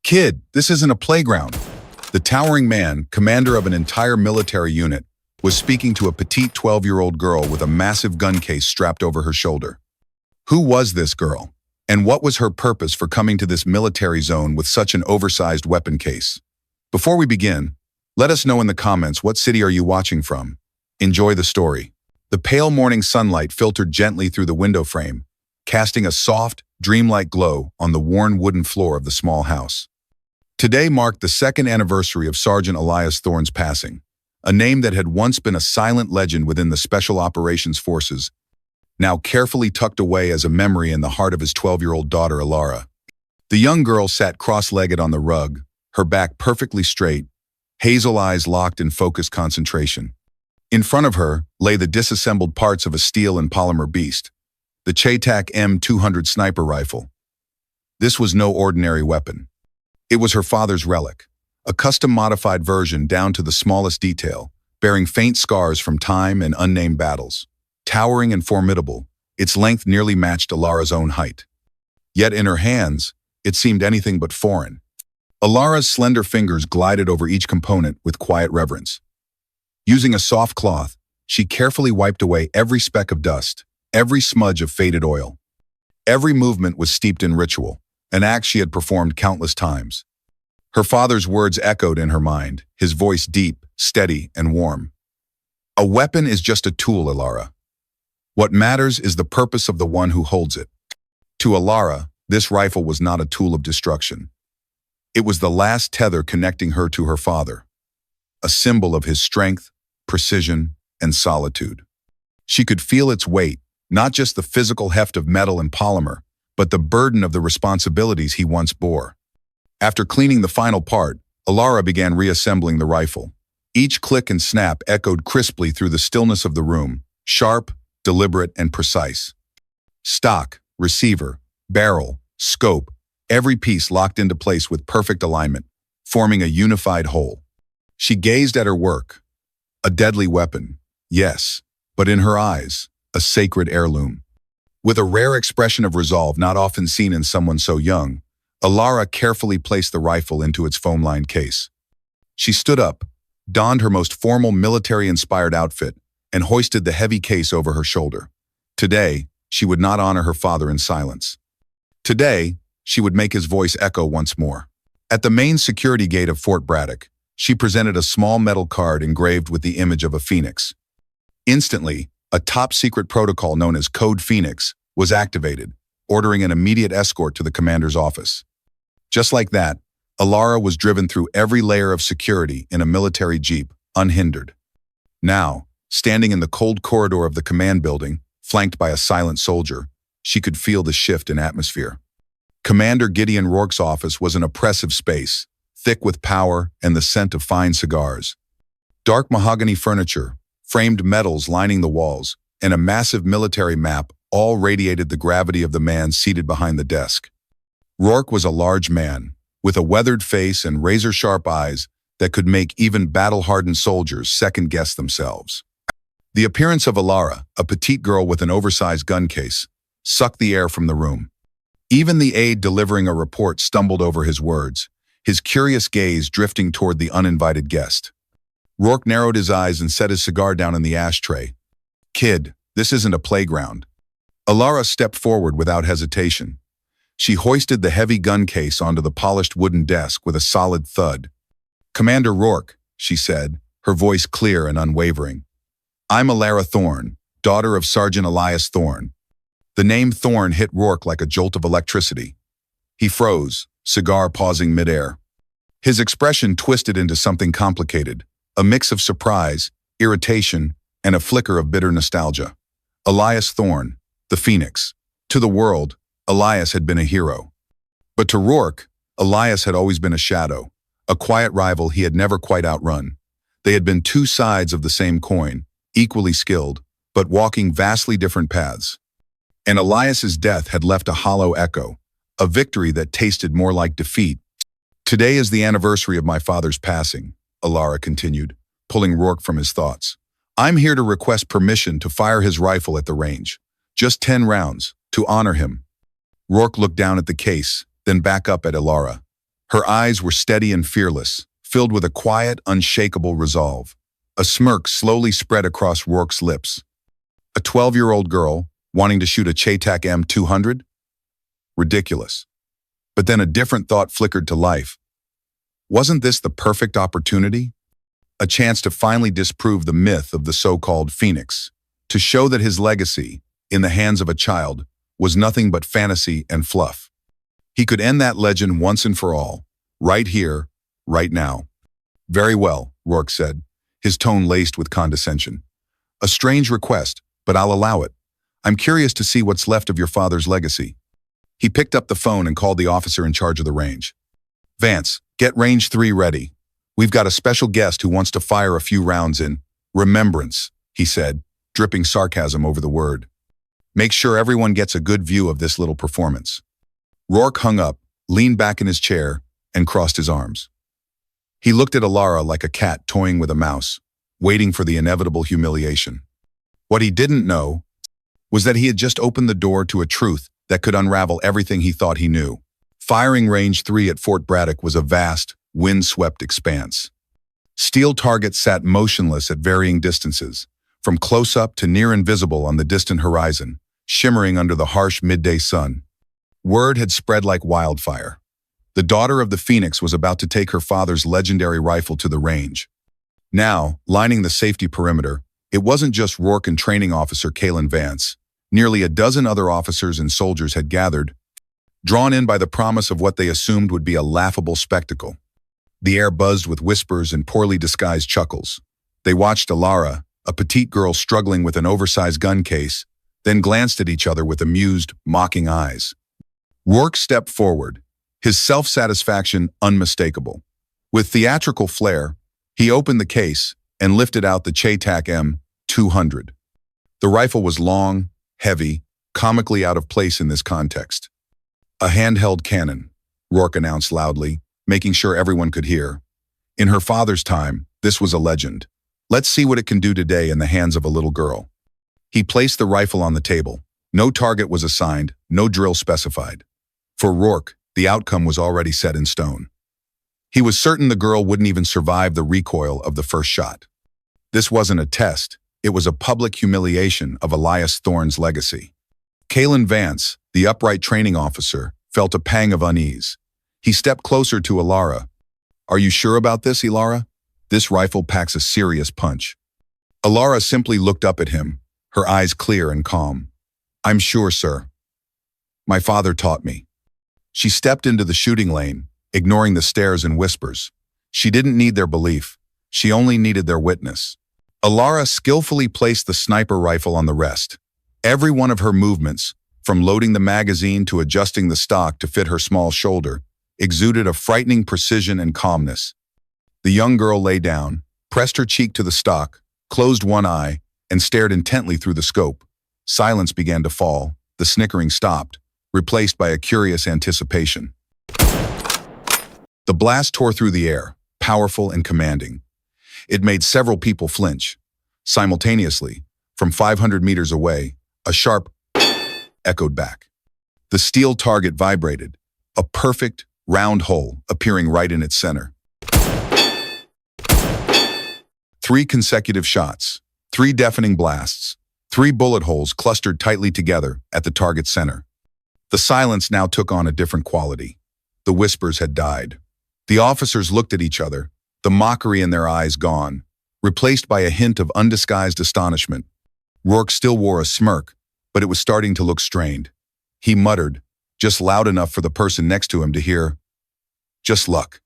Kid, this isn't a playground. The towering man, commander of an entire military unit, was speaking to a petite 12-year-old girl with a massive gun case strapped over her shoulder. Who was this girl? And what was her purpose for coming to this military zone with such an oversized weapon case? Before we begin, let us know in the comments what city are you watching from. Enjoy the story. The pale morning sunlight filtered gently through the window frame, casting a soft, dreamlike glow on the worn wooden floor of the small house. Today marked the second anniversary of Sergeant Elias Thorne's passing, a name that had once been a silent legend within the Special Operations Forces, now carefully tucked away as a memory in the heart of his 12-year-old daughter, Elara. The young girl sat cross-legged on the rug, her back perfectly straight, hazel eyes locked in focused concentration. In front of her lay the disassembled parts of a steel and polymer beast, the Chaytak M200 sniper rifle. This was no ordinary weapon. It was her father's relic, a custom-modified version down to the smallest detail, bearing faint scars from time and unnamed battles. Towering and formidable, its length nearly matched Elara's own height. Yet in her hands, it seemed anything but foreign. Elara's slender fingers glided over each component with quiet reverence. Using a soft cloth, she carefully wiped away every speck of dust, every smudge of faded oil. Every movement was steeped in ritual, an act she had performed countless times. Her father's words echoed in her mind, his voice deep, steady, and warm. A weapon is just a tool, Elara. What matters is the purpose of the one who holds it. To Elara, this rifle was not a tool of destruction. It was the last tether connecting her to her father, a symbol of his strength, precision, and solitude. She could feel its weight, not just the physical heft of metal and polymer, but the burden of the responsibilities he once bore. After cleaning the final part, Elara began reassembling the rifle. Each click and snap echoed crisply through the stillness of the room, sharp, deliberate, and precise. Stock, receiver, barrel, scope, every piece locked into place with perfect alignment, forming a unified whole. She gazed at her work. A deadly weapon, yes, but in her eyes, a sacred heirloom. With a rare expression of resolve not often seen in someone so young, Elara carefully placed the rifle into its foam-lined case. She stood up, donned her most formal military-inspired outfit, and hoisted the heavy case over her shoulder. Today, she would not honor her father in silence. Today, she would make his voice echo once more. At the main security gate of Fort Braddock, she presented a small metal card engraved with the image of a phoenix. Instantly, a top-secret protocol known as Code Phoenix was activated, ordering an immediate escort to the commander's office. Just like that, Elara was driven through every layer of security in a military jeep, unhindered. Now, standing in the cold corridor of the command building, flanked by a silent soldier, she could feel the shift in atmosphere. Commander Gideon Rourke's office was an oppressive space, thick with power and the scent of fine cigars. Dark mahogany furniture, framed metals lining the walls, and a massive military map all radiated the gravity of the man seated behind the desk. Rourke was a large man, with a weathered face and razor-sharp eyes that could make even battle-hardened soldiers second-guess themselves. The appearance of Elara, a petite girl with an oversized gun case, sucked the air from the room. Even the aide delivering a report stumbled over his words, his curious gaze drifting toward the uninvited guest. Rourke narrowed his eyes and set his cigar down in the ashtray. Kid, this isn't a playground. Elara stepped forward without hesitation. She hoisted the heavy gun case onto the polished wooden desk with a solid thud. Commander Rourke, she said, her voice clear and unwavering. I'm Elara Thorne, daughter of Sergeant Elias Thorne. The name Thorne hit Rourke like a jolt of electricity. He froze, cigar pausing midair. His expression twisted into something complicated, a mix of surprise, irritation, and a flicker of bitter nostalgia. Elias Thorne, the Phoenix. To the world, Elias had been a hero. But to Rourke, Elias had always been a shadow, a quiet rival he had never quite outrun. They had been two sides of the same coin, equally skilled, but walking vastly different paths. And Elias's death had left a hollow echo, a victory that tasted more like defeat. Today is the anniversary of my father's passing, Elara continued, pulling Rourke from his thoughts. I'm here to request permission to fire his rifle at the range. Just 10 rounds, to honor him. Rourke looked down at the case, then back up at Elara. Her eyes were steady and fearless, filled with a quiet, unshakable resolve. A smirk slowly spread across Rourke's lips. A 12-year-old girl wanting to shoot a Chaitak M200? Ridiculous. But then a different thought flickered to life. Wasn't this the perfect opportunity? A chance to finally disprove the myth of the so-called Phoenix, to show that his legacy, in the hands of a child, was nothing but fantasy and fluff. He could end that legend once and for all, right here, right now. Very well, Rourke said, his tone laced with condescension. A strange request, but I'll allow it. I'm curious to see what's left of your father's legacy. He picked up the phone and called the officer in charge of the range. Vance, get range 3 ready. We've got a special guest who wants to fire a few rounds in remembrance, he said, dripping sarcasm over the word. Make sure everyone gets a good view of this little performance. Rourke hung up, leaned back in his chair, and crossed his arms. He looked at Elara like a cat toying with a mouse, waiting for the inevitable humiliation. What he didn't know was that he had just opened the door to a truth that could unravel everything he thought he knew. Firing range 3 at Fort Braddock was a vast, wind-swept expanse. Steel targets sat motionless at varying distances, from close-up to near invisible on the distant horizon, shimmering under the harsh midday sun. Word had spread like wildfire. The daughter of the Phoenix was about to take her father's legendary rifle to the range. Now, lining the safety perimeter, it wasn't just Rourke and training officer Kalen Vance. Nearly a dozen other officers and soldiers had gathered, drawn in by the promise of what they assumed would be a laughable spectacle. The air buzzed with whispers and poorly disguised chuckles. They watched Elara, a petite girl struggling with an oversized gun case, then glanced at each other with amused, mocking eyes. Rourke stepped forward, his self-satisfaction unmistakable. With theatrical flair, he opened the case and lifted out the Chaitak M200. The rifle was long, heavy, comically out of place in this context. A handheld cannon, Rourke announced loudly, making sure everyone could hear. In her father's time, this was a legend. Let's see what it can do today in the hands of a little girl. He placed the rifle on the table. No target was assigned, no drill specified. For Rourke, the outcome was already set in stone. He was certain the girl wouldn't even survive the recoil of the first shot. This wasn't a test, it was a public humiliation of Elias Thorne's legacy. Kalen Vance, the upright training officer, felt a pang of unease. He stepped closer to Elara. Are you sure about this, Elara? This rifle packs a serious punch. Elara simply looked up at him, her eyes clear and calm. I'm sure, sir. My father taught me. She stepped into the shooting lane, ignoring the stares and whispers. She didn't need their belief. She only needed their witness. Elara skillfully placed the sniper rifle on the rest. Every one of her movements, from loading the magazine to adjusting the stock to fit her small shoulder, exuded a frightening precision and calmness. The young girl lay down, pressed her cheek to the stock, closed one eye, and stared intently through the scope. Silence began to fall, the snickering stopped, replaced by a curious anticipation. The blast tore through the air, powerful and commanding. It made several people flinch. Simultaneously, from 500 meters away, a sharp echoed back. The steel target vibrated, a perfect, round hole appearing right in its center. 3 consecutive shots, 3 deafening blasts, 3 bullet holes clustered tightly together at the target's center. The silence now took on a different quality. The whispers had died. The officers looked at each other, the mockery in their eyes gone, replaced by a hint of undisguised astonishment. Rourke still wore a smirk, but it was starting to look strained. He muttered, just loud enough for the person next to him to hear, "Just luck."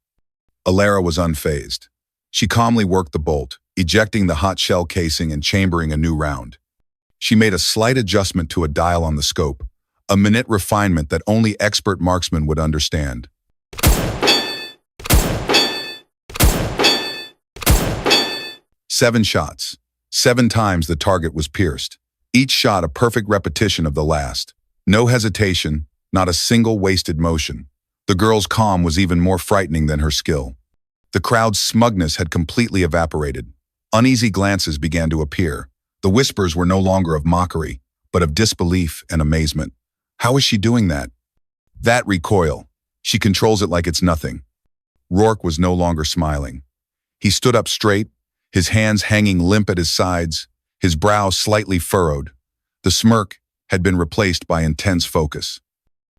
Elara was unfazed. She calmly worked the bolt, ejecting the hot shell casing and chambering a new round. She made a slight adjustment to a dial on the scope, a minute refinement that only expert marksmen would understand. Seven shots. 7 times the target was pierced. Each shot a perfect repetition of the last. No hesitation, not a single wasted motion. The girl's calm was even more frightening than her skill. The crowd's smugness had completely evaporated. Uneasy glances began to appear. The whispers were no longer of mockery, but of disbelief and amazement. How is she doing that? That recoil. She controls it like it's nothing. Rourke was no longer smiling. He stood up straight, his hands hanging limp at his sides, his brow slightly furrowed. The smirk had been replaced by intense focus.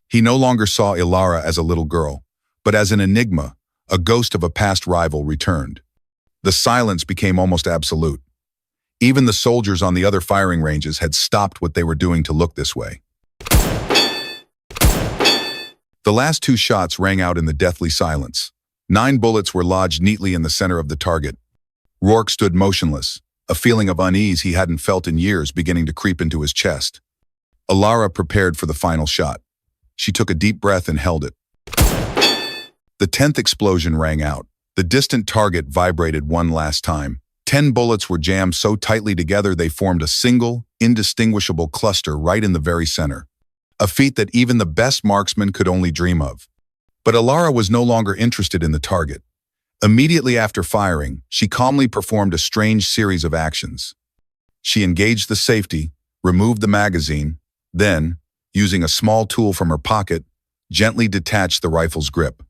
He no longer saw Elara as a little girl, but as an enigma, a ghost of a past rival returned. The silence became almost absolute. Even the soldiers on the other firing ranges had stopped what they were doing to look this way. The last 2 shots rang out in the deathly silence. 9 bullets were lodged neatly in the center of the target. Rourke stood motionless, a feeling of unease he hadn't felt in years beginning to creep into his chest. Elara prepared for the final shot. She took a deep breath and held it. The 10th explosion rang out. The distant target vibrated one last time. 10 bullets were jammed so tightly together they formed a single, indistinguishable cluster right in the very center. A feat that even the best marksman could only dream of. But Elara was no longer interested in the target. Immediately after firing, she calmly performed a strange series of actions. She engaged the safety, removed the magazine, then, using a small tool from her pocket, gently detached the rifle's grip.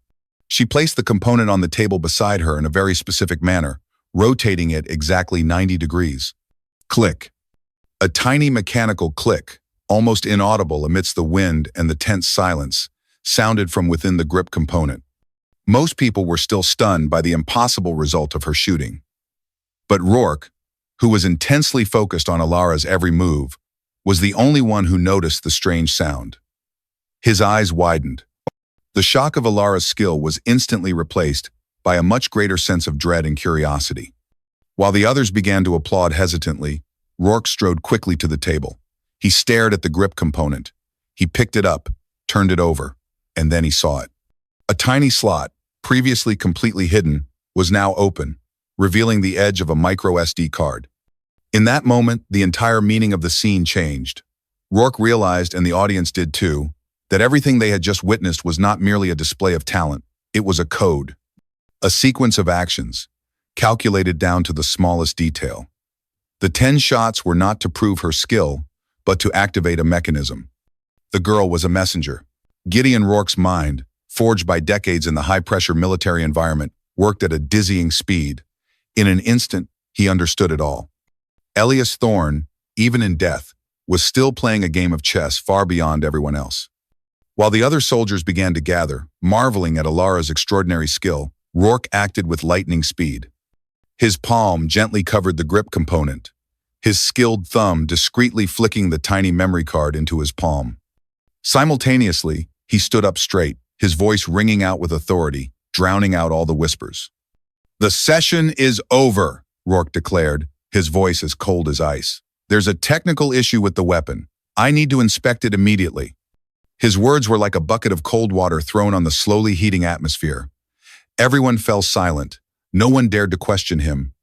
She placed the component on the table beside her in a very specific manner, rotating it exactly 90 degrees. Click. A tiny mechanical click, almost inaudible amidst the wind and the tense silence, sounded from within the grip component. Most people were still stunned by the impossible result of her shooting. But Rourke, who was intensely focused on Elara's every move, was the only one who noticed the strange sound. His eyes widened. The shock of Elara's skill was instantly replaced by a much greater sense of dread and curiosity. While the others began to applaud hesitantly, Rourke strode quickly to the table. He stared at the grip component. He picked it up, turned it over, and then he saw it. A tiny slot, previously completely hidden, was now open, revealing the edge of a micro SD card. In that moment, the entire meaning of the scene changed. Rourke realized, and the audience did too, that everything they had just witnessed was not merely a display of talent. It was a code. A sequence of actions, calculated down to the smallest detail. The 10 shots were not to prove her skill, but to activate a mechanism. The girl was a messenger. Gideon Rourke's mind, forged by decades in the high-pressure military environment, worked at a dizzying speed. In an instant, he understood it all. Elias Thorne, even in death, was still playing a game of chess far beyond everyone else. While the other soldiers began to gather, marveling at Elara's extraordinary skill, Rourke acted with lightning speed. His palm gently covered the grip component, his skilled thumb discreetly flicking the tiny memory card into his palm. Simultaneously, he stood up straight, his voice ringing out with authority, drowning out all the whispers. "The session is over," Rourke declared, his voice as cold as ice. "There's a technical issue with the weapon. I need to inspect it immediately." His words were like a bucket of cold water thrown on the slowly heating atmosphere. Everyone fell silent. No one dared to question him.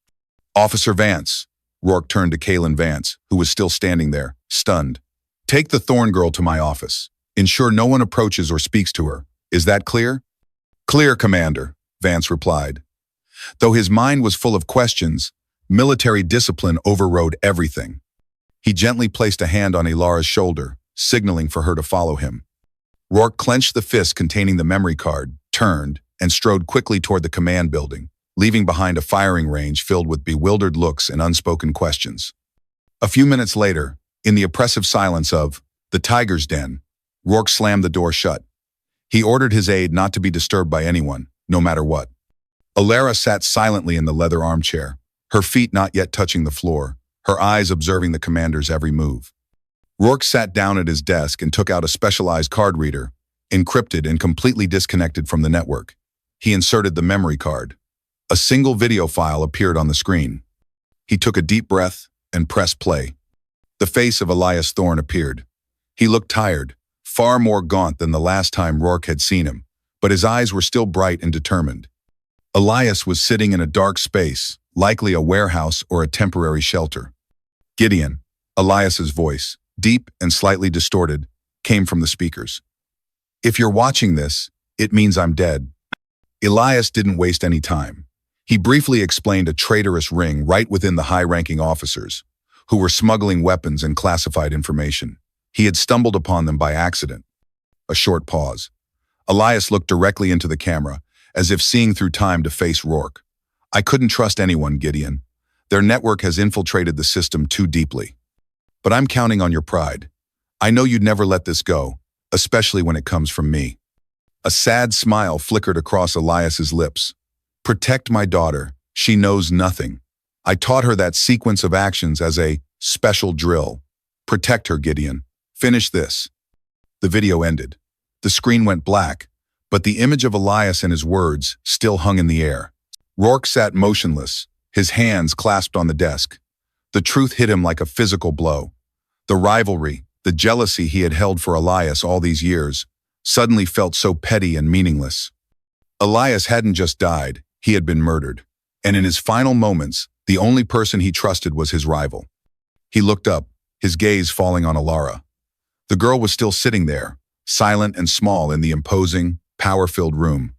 "Officer Vance," Rourke turned to Kalen Vance, who was still standing there, stunned. "Take the Thorne girl to my office. Ensure no one approaches or speaks to her. Is that clear?" "Clear, Commander," Vance replied. Though his mind was full of questions, military discipline overrode everything. He gently placed a hand on Elara's shoulder, signaling for her to follow him. Rourke clenched the fist containing the memory card, turned, and strode quickly toward the command building, leaving behind a firing range filled with bewildered looks and unspoken questions. A few minutes later, in the oppressive silence of the Tiger's Den, Rourke slammed the door shut. He ordered his aide not to be disturbed by anyone, no matter what. Elara sat silently in the leather armchair, her feet not yet touching the floor, her eyes observing the commander's every move. Rourke sat down at his desk and took out a specialized card reader, encrypted and completely disconnected from the network. He inserted the memory card. A single video file appeared on the screen. He took a deep breath and pressed play. The face of Elias Thorne appeared. He looked tired, far more gaunt than the last time Rourke had seen him, but his eyes were still bright and determined. Elias was sitting in a dark space, likely a warehouse or a temporary shelter. "Gideon," Elias's voice, deep and slightly distorted, came from the speakers. "If you're watching this, it means I'm dead." Elias didn't waste any time. He briefly explained a traitorous ring right within the high-ranking officers, who were smuggling weapons and classified information. He had stumbled upon them by accident. A short pause. Elias looked directly into the camera, as if seeing through time to face Rourke. I couldn't trust anyone, Gideon. Their network has infiltrated the system too deeply. But I'm counting on your pride. I know you'd never let this go, especially when it comes from me. A sad smile flickered across Elias's lips. Protect my daughter. She knows nothing. I taught her that sequence of actions as a special drill. Protect her, Gideon. Finish this. The video ended. The screen went black, but the image of Elias and his words still hung in the air. Rourke sat motionless, his hands clasped on the desk. The truth hit him like a physical blow. The rivalry, the jealousy he had held for Elias all these years, suddenly felt so petty and meaningless. Elias hadn't just died, he had been murdered. And in his final moments, the only person he trusted was his rival. He looked up, his gaze falling on Elara. The girl was still sitting there, silent and small in the imposing, power-filled room.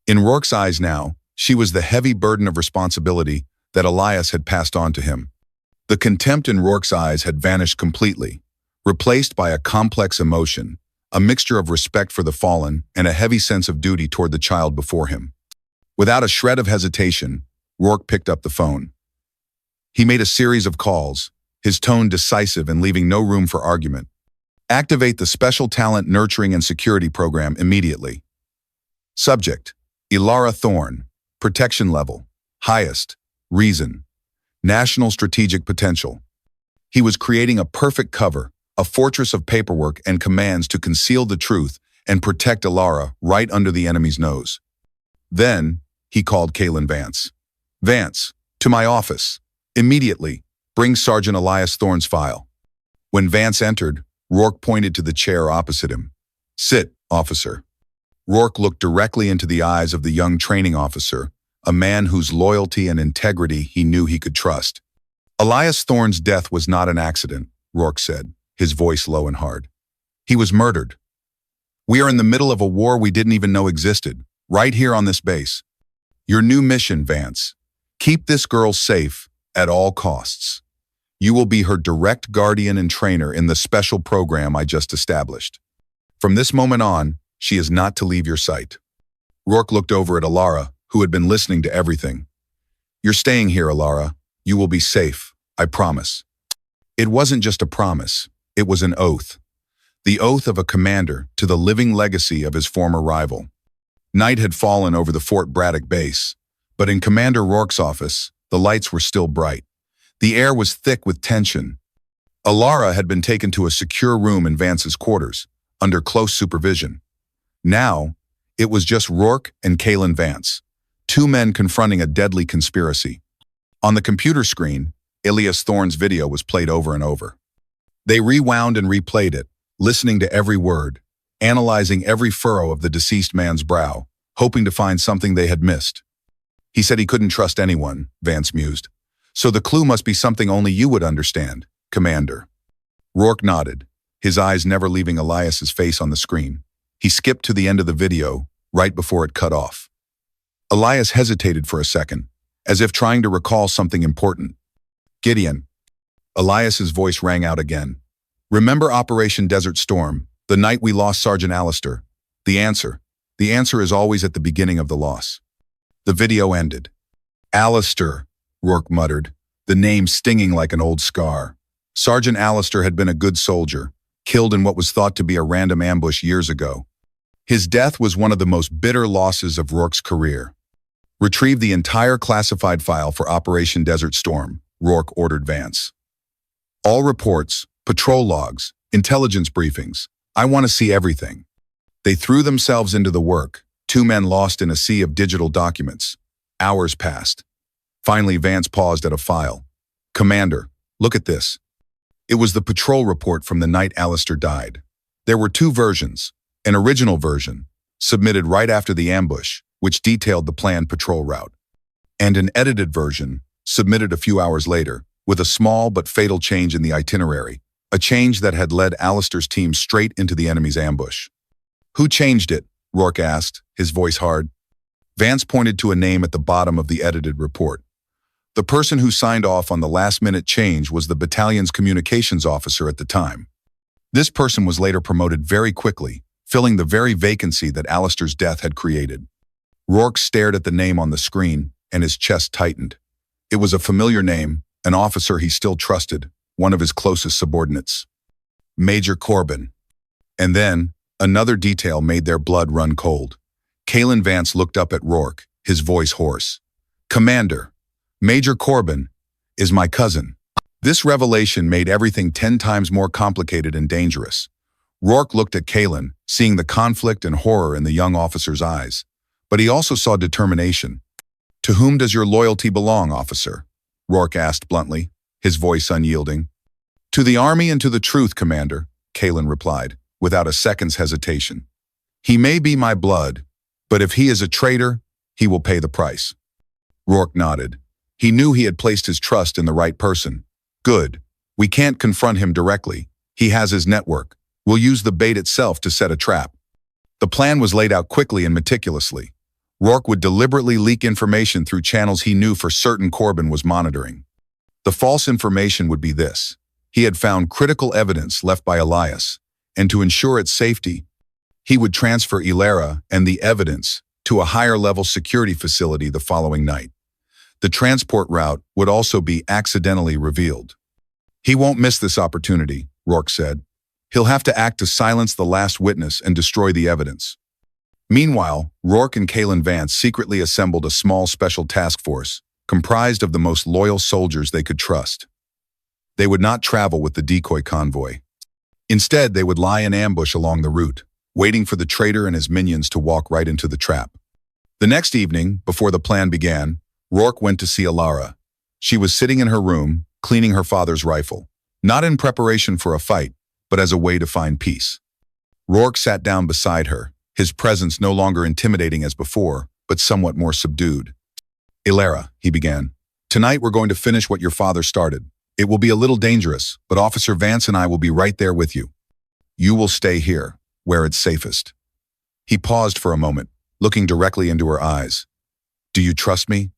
In Rourke's eyes now, she was the heavy burden of responsibility that Elias had passed on to him. The contempt in Rourke's eyes had vanished completely, replaced by a complex emotion, a mixture of respect for the fallen and a heavy sense of duty toward the child before him. Without a shred of hesitation, Rourke picked up the phone. He made a series of calls, his tone decisive and leaving no room for argument. Activate the Special Talent Nurturing and Security Program immediately. Subject: Elara Thorne. Protection level: highest. Reason: national strategic potential. He was creating a perfect cover, a fortress of paperwork and commands to conceal the truth and protect Elara right under the enemy's nose. Then, he called Kalen Vance. Vance, to my office. Immediately, bring Sergeant Elias Thorne's file. When Vance entered, Rourke pointed to the chair opposite him. Sit, officer. Rourke looked directly into the eyes of the young training officer, a man whose loyalty and integrity he knew he could trust. Elias Thorne's death was not an accident, Rourke said, his voice low and hard. He was murdered. We are in the middle of a war we didn't even know existed, right here on this base. Your new mission, Vance: keep this girl safe at all costs. You will be her direct guardian and trainer in the special program I just established. From this moment on, she is not to leave your sight. Rourke looked over at Elara, who had been listening to everything. You're staying here, Elara. You will be safe, I promise. It wasn't just a promise, it was an oath. The oath of a commander to the living legacy of his former rival. Night had fallen over the Fort Braddock base, but in Commander Rourke's office, the lights were still bright. The air was thick with tension. Elara had been taken to a secure room in Vance's quarters, under close supervision. Now, it was just Rourke and Kalen Vance, two men confronting a deadly conspiracy. On the computer screen, Elias Thorne's video was played over and over. They rewound and replayed it, listening to every word, analyzing every furrow of the deceased man's brow, hoping to find something they had missed. He said he couldn't trust anyone, Vance mused. So the clue must be something only you would understand, Commander. Rourke nodded, his eyes never leaving Elias's face on the screen. He skipped to the end of the video, right before it cut off. Elias hesitated for a second, as if trying to recall something important. Gideon. Elias's voice rang out again. Remember Operation Desert Storm, the night we lost Sergeant Alistair? The answer is always at the beginning of the loss. The video ended. Alistair, Rourke muttered, the name stinging like an old scar. Sergeant Alistair had been a good soldier, killed in what was thought to be a random ambush years ago. His death was one of the most bitter losses of Rourke's career. Retrieve the entire classified file for Operation Desert Storm, Rourke ordered Vance. All reports, patrol logs, intelligence briefings. I want to see everything. They threw themselves into the work, two men lost in a sea of digital documents. Hours passed. Finally, Vance paused at a file. Commander, look at this. It was the patrol report from the night Alistair died. There were two versions, an original version, submitted right after the ambush, which detailed the planned patrol route, and an edited version, submitted a few hours later, with a small but fatal change in the itinerary, a change that had led Alistair's team straight into the enemy's ambush. Who changed it? Rourke asked, his voice hard. Vance pointed to a name at the bottom of the edited report. The person who signed off on the last-minute change was the battalion's communications officer at the time. This person was later promoted very quickly, filling the very vacancy that Alistair's death had created. Rourke stared at the name on the screen, and his chest tightened. It was a familiar name, an officer he still trusted, one of his closest subordinates. Major Corbin. And then, another detail made their blood run cold. Kalen Vance looked up at Rourke, his voice hoarse. "Commander, Major Corbin is my cousin." This revelation made everything 10 times more complicated and dangerous. Rourke looked at Kalen, seeing the conflict and horror in the young officer's eyes. But he also saw determination. "To whom does your loyalty belong, officer?" Rourke asked bluntly, his voice unyielding. "To the army and to the truth, Commander," Kalen replied, without a second's hesitation. "He may be my blood, but if he is a traitor, he will pay the price." Rourke nodded. He knew he had placed his trust in the right person. "Good. We can't confront him directly. He has his network. We'll use the bait itself to set a trap." The plan was laid out quickly and meticulously. Rourke would deliberately leak information through channels he knew for certain Corbin was monitoring. The false information would be this: he had found critical evidence left by Elias, and to ensure its safety, he would transfer Elara and the evidence to a higher-level security facility the following night. The transport route would also be accidentally revealed. "He won't miss this opportunity," Rourke said. "He'll have to act to silence the last witness and destroy the evidence." Meanwhile, Rourke and Kalen Vance secretly assembled a small special task force, comprised of the most loyal soldiers they could trust. They would not travel with the decoy convoy. Instead, they would lie in ambush along the route, waiting for the traitor and his minions to walk right into the trap. The next evening, before the plan began, Rourke went to see Elara. She was sitting in her room, cleaning her father's rifle, not in preparation for a fight, but as a way to find peace. Rourke sat down beside her, his presence no longer intimidating as before, but somewhat more subdued. "Elara," he began, "tonight we're going to finish what your father started. It will be a little dangerous, but Officer Vance and I will be right there with you. You will stay here, where it's safest." He paused for a moment, looking directly into her eyes. "Do you trust me?"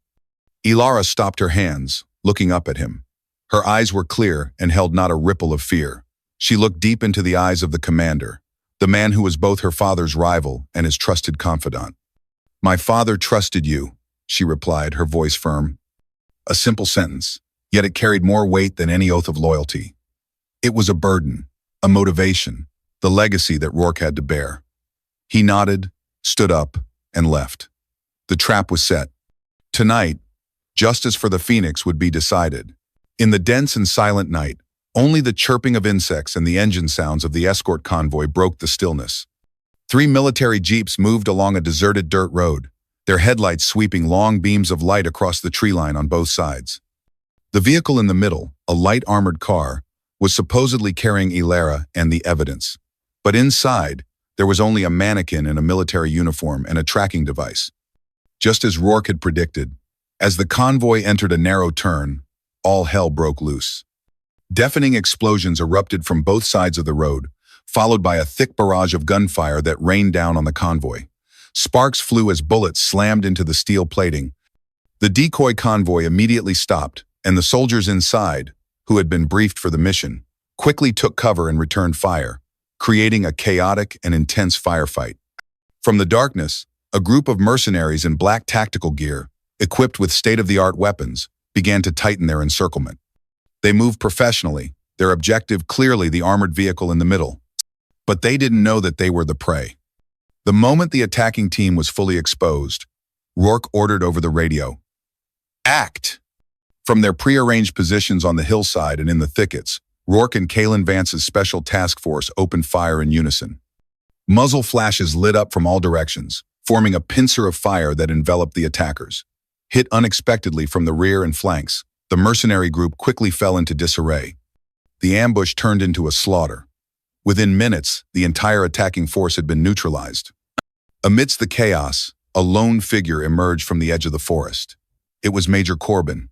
Elara stopped her hands, looking up at him. Her eyes were clear and held not a ripple of fear. She looked deep into the eyes of the commander, the man who was both her father's rival and his trusted confidant. "My father trusted you," she replied, her voice firm. A simple sentence, yet it carried more weight than any oath of loyalty. It was a burden, a motivation, the legacy that Rourke had to bear. He nodded, stood up, and left. The trap was set. Tonight, justice for the Phoenix would be decided. In the dense and silent night, only the chirping of insects and the engine sounds of the escort convoy broke the stillness. 3 military jeeps moved along a deserted dirt road, their headlights sweeping long beams of light across the tree line on both sides. The vehicle in the middle, a light armored car, was supposedly carrying Elara and the evidence. But inside, there was only a mannequin in a military uniform and a tracking device. Just as Rourke had predicted, as the convoy entered a narrow turn, all hell broke loose. Deafening explosions erupted from both sides of the road, followed by a thick barrage of gunfire that rained down on the convoy. Sparks flew as bullets slammed into the steel plating. The decoy convoy immediately stopped, and the soldiers inside, who had been briefed for the mission, quickly took cover and returned fire, creating a chaotic and intense firefight. From the darkness, a group of mercenaries in black tactical gear, equipped with state-of-the-art weapons, began to tighten their encirclement. They moved professionally, their objective clearly the armored vehicle in the middle. But they didn't know that they were the prey. The moment the attacking team was fully exposed, Rourke ordered over the radio, "Act!" From their prearranged positions on the hillside and in the thickets, Rourke and Kalen Vance's special task force opened fire in unison. Muzzle flashes lit up from all directions, forming a pincer of fire that enveloped the attackers. Hit unexpectedly from the rear and flanks, the mercenary group quickly fell into disarray. The ambush turned into a slaughter. Within minutes, the entire attacking force had been neutralized. Amidst the chaos, a lone figure emerged from the edge of the forest. It was Major Corbin.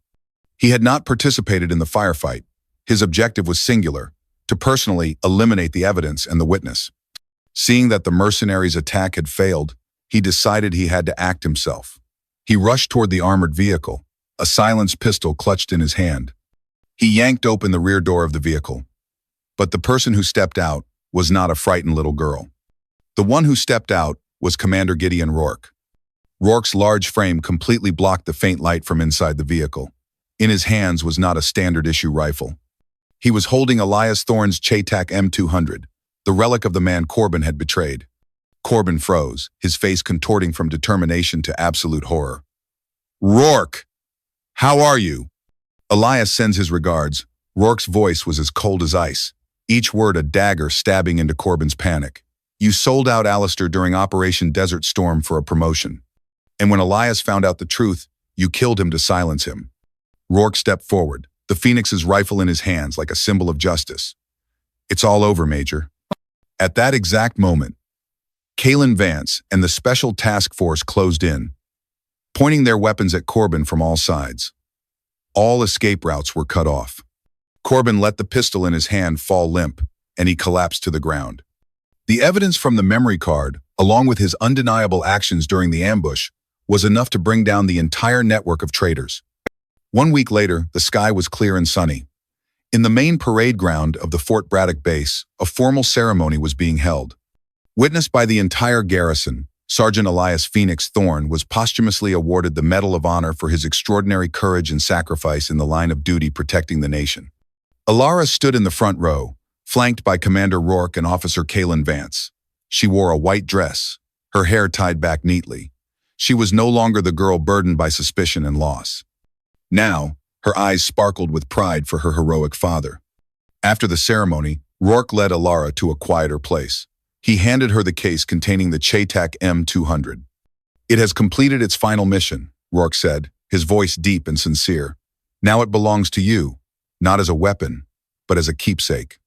He had not participated in the firefight. His objective was singular, to personally eliminate the evidence and the witness. Seeing that the mercenaries' attack had failed, he decided he had to act himself. He rushed toward the armored vehicle, a silenced pistol clutched in his hand. He yanked open the rear door of the vehicle. But the person who stepped out was not a frightened little girl. The one who stepped out was Commander Gideon Rourke. Rourke's large frame completely blocked the faint light from inside the vehicle. In his hands was not a standard-issue rifle. He was holding Elias Thorne's Chaytak M200, the relic of the man Corbin had betrayed. Corbin froze, his face contorting from determination to absolute horror. "Rourke! How are you?" Elias sends his regards. Rourke's voice was as cold as ice, each word a dagger stabbing into Corbin's panic. "You sold out Alistair during Operation Desert Storm for a promotion. And when Elias found out the truth, you killed him to silence him." Rourke stepped forward, the Phoenix's rifle in his hands like a symbol of justice. "It's all over, Major." At that exact moment, Kalen Vance and the Special Task Force closed in, pointing their weapons at Corbin from all sides. All escape routes were cut off. Corbin let the pistol in his hand fall limp, and he collapsed to the ground. The evidence from the memory card, along with his undeniable actions during the ambush, was enough to bring down the entire network of traitors. 1 week later, the sky was clear and sunny. In the main parade ground of the Fort Braddock base, a formal ceremony was being held. Witnessed by the entire garrison, Sergeant Elias Phoenix Thorne was posthumously awarded the Medal of Honor for his extraordinary courage and sacrifice in the line of duty protecting the nation. Elara stood in the front row, flanked by Commander Rourke and Officer Kalen Vance. She wore a white dress, her hair tied back neatly. She was no longer the girl burdened by suspicion and loss. Now, her eyes sparkled with pride for her heroic father. After the ceremony, Rourke led Elara to a quieter place. He handed her the case containing the Chaytak M200. "It has completed its final mission," Rourke said, his voice deep and sincere. "Now it belongs to you, not as a weapon, but as a keepsake.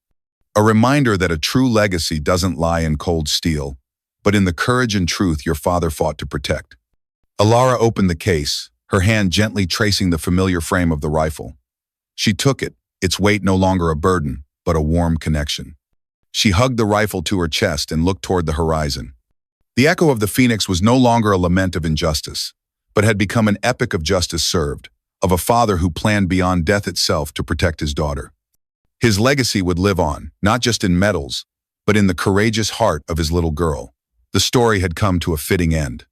A reminder that a true legacy doesn't lie in cold steel, but in the courage and truth your father fought to protect." Elara opened the case, her hand gently tracing the familiar frame of the rifle. She took it, its weight no longer a burden, but a warm connection. She hugged the rifle to her chest and looked toward the horizon. The echo of the Phoenix was no longer a lament of injustice, but had become an epic of justice served, of a father who planned beyond death itself to protect his daughter. His legacy would live on, not just in medals, but in the courageous heart of his little girl. The story had come to a fitting end.